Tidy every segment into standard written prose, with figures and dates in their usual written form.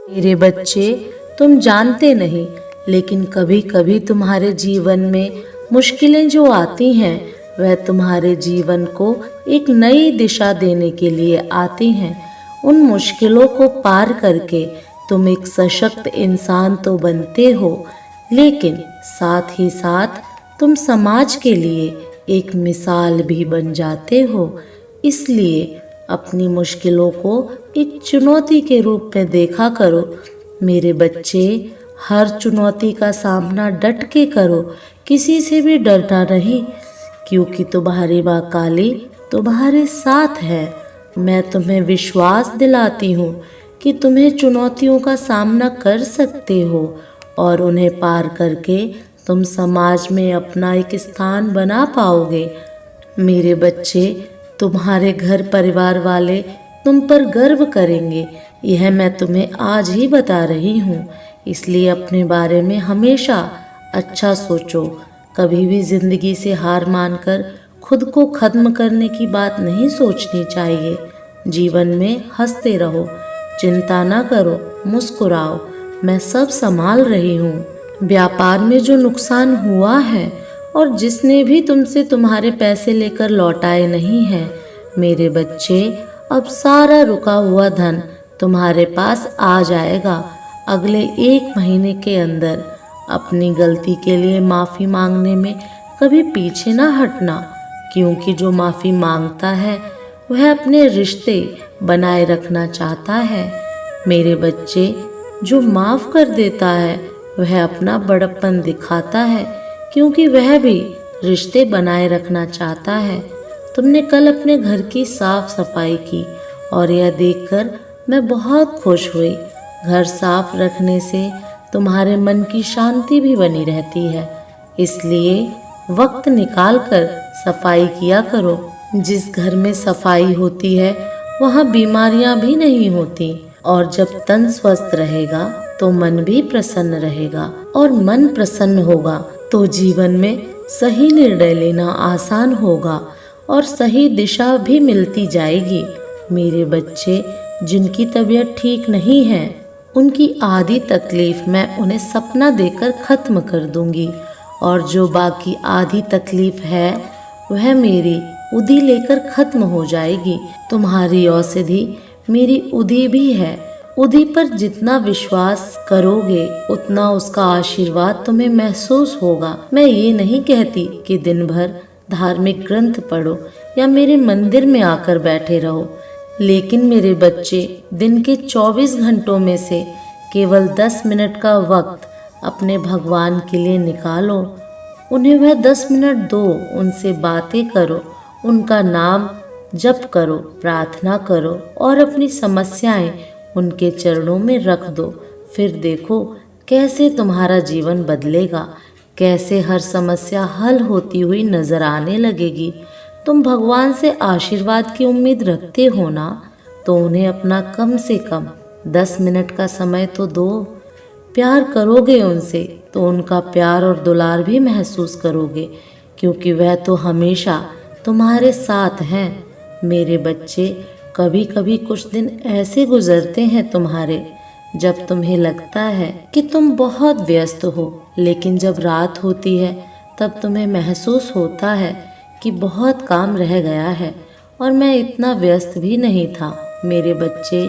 मेरे बच्चे, तुम जानते नहीं, लेकिन कभी कभी तुम्हारे जीवन में मुश्किलें जो आती हैं वह तुम्हारे जीवन को एक नई दिशा देने के लिए आती हैं। उन मुश्किलों को पार करके तुम एक सशक्त इंसान तो बनते हो, लेकिन साथ ही साथ तुम समाज के लिए एक मिसाल भी बन जाते हो। इसलिए अपनी मुश्किलों को एक चुनौती के रूप में देखा करो। मेरे बच्चे, हर चुनौती का सामना डट के करो, किसी से भी डरना नहीं, क्योंकि तुम्हारी माँ काली तुम्हारे साथ है। मैं तुम्हें विश्वास दिलाती हूँ कि तुम्हें चुनौतियों का सामना कर सकते हो और उन्हें पार करके तुम समाज में अपना एक स्थान बना पाओगे। मेरे बच्चे, तुम्हारे घर परिवार वाले तुम पर गर्व करेंगे, यह मैं तुम्हें आज ही बता रही हूँ। इसलिए अपने बारे में हमेशा अच्छा सोचो। कभी भी जिंदगी से हार मानकर खुद को खत्म करने की बात नहीं सोचनी चाहिए। जीवन में हंसते रहो, चिंता ना करो, मुस्कुराओ, मैं सब संभाल रही हूँ। व्यापार में जो नुकसान हुआ है और जिसने भी तुमसे तुम्हारे पैसे लेकर लौटाए नहीं हैं, मेरे बच्चे, अब सारा रुका हुआ धन तुम्हारे पास आ जाएगा अगले 1 महीने के अंदर। अपनी गलती के लिए माफ़ी मांगने में कभी पीछे ना हटना, क्योंकि जो माफ़ी मांगता है वह अपने रिश्ते बनाए रखना चाहता है। मेरे बच्चे, जो माफ़ कर देता है वह अपना बड़प्पन दिखाता है, क्योंकि वह भी रिश्ते बनाए रखना चाहता है। तुमने कल अपने घर की साफ सफाई की और यह देखकर मैं बहुत खुश हुई। घर साफ रखने से तुम्हारे मन की शांति भी बनी रहती है, इसलिए वक्त निकाल कर सफाई किया करो। जिस घर में सफाई होती है वहाँ बीमारियाँ भी नहीं होती, और जब तन स्वस्थ रहेगा तो मन भी प्रसन्न रहेगा, और मन प्रसन्न होगा तो जीवन में सही निर्णय लेना आसान होगा और सही दिशा भी मिलती जाएगी। मेरे बच्चे, जिनकी तबीयत ठीक नहीं है उनकी आधी तकलीफ मैं उन्हें सपना देकर ख़त्म कर दूंगी, और जो बाकी आधी तकलीफ है वह मेरी उदी लेकर ख़त्म हो जाएगी। तुम्हारी औषधि मेरी उदी भी है। उदी पर जितना विश्वास करोगे उतना उसका आशीर्वाद तुम्हें महसूस होगा। मैं ये नहीं कहती कि दिन भर धार्मिक ग्रंथ पढ़ो या मेरे मंदिर में आकर बैठे रहो, लेकिन मेरे बच्चे, दिन के 24 घंटों में से केवल 10 मिनट का वक्त अपने भगवान के लिए निकालो। उन्हें वह 10 मिनट दो, उनसे बातें करो, उनका नाम जप करो, प्रार्थना करो और अपनी समस्याएं उनके चरणों में रख दो। फिर देखो कैसे तुम्हारा जीवन बदलेगा, कैसे हर समस्या हल होती हुई नजर आने लगेगी। तुम भगवान से आशीर्वाद की उम्मीद रखते हो ना, तो उन्हें अपना कम से कम 10 मिनट का समय तो दो। प्यार करोगे उनसे तो उनका प्यार और दुलार भी महसूस करोगे, क्योंकि वह तो हमेशा तुम्हारे साथ हैं। मेरे बच्चे, कभी कभी कुछ दिन ऐसे गुजरते हैं तुम्हारे जब तुम्हें लगता है कि तुम बहुत व्यस्त हो, लेकिन जब रात होती है तब तुम्हें महसूस होता है कि बहुत काम रह गया है और मैं इतना व्यस्त भी नहीं था। मेरे बच्चे,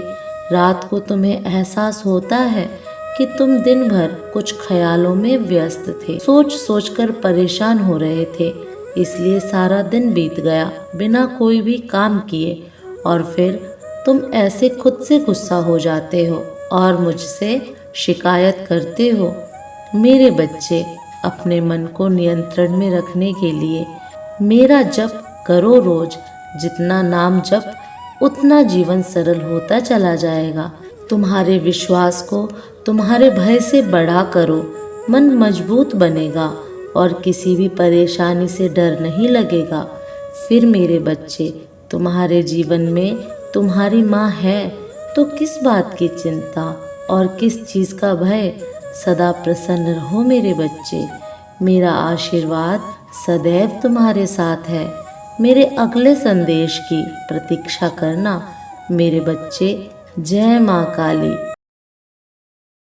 रात को तुम्हें एहसास होता है कि तुम दिन भर कुछ ख्यालों में व्यस्त थे, सोच सोच कर परेशान हो रहे थे, इसलिए सारा दिन बीत गया बिना कोई भी काम किए, और फिर तुम ऐसे खुद से गुस्सा हो जाते हो और मुझसे शिकायत करते हो। मेरे बच्चे, अपने मन को नियंत्रण में रखने के लिए मेरा जप करो रोज। जितना नाम जप उतना जीवन सरल होता चला जाएगा। तुम्हारे विश्वास को तुम्हारे भय से बड़ा करो, मन मजबूत बनेगा और किसी भी परेशानी से डर नहीं लगेगा। फिर मेरे बच्चे, तुम्हारे जीवन में तुम्हारी माँ है तो किस बात की चिंता और किस चीज़ का भय। सदा प्रसन्न रहो मेरे बच्चे, मेरा आशीर्वाद सदैव तुम्हारे साथ है। मेरे अगले संदेश की प्रतीक्षा करना मेरे बच्चे। जय माँ काली।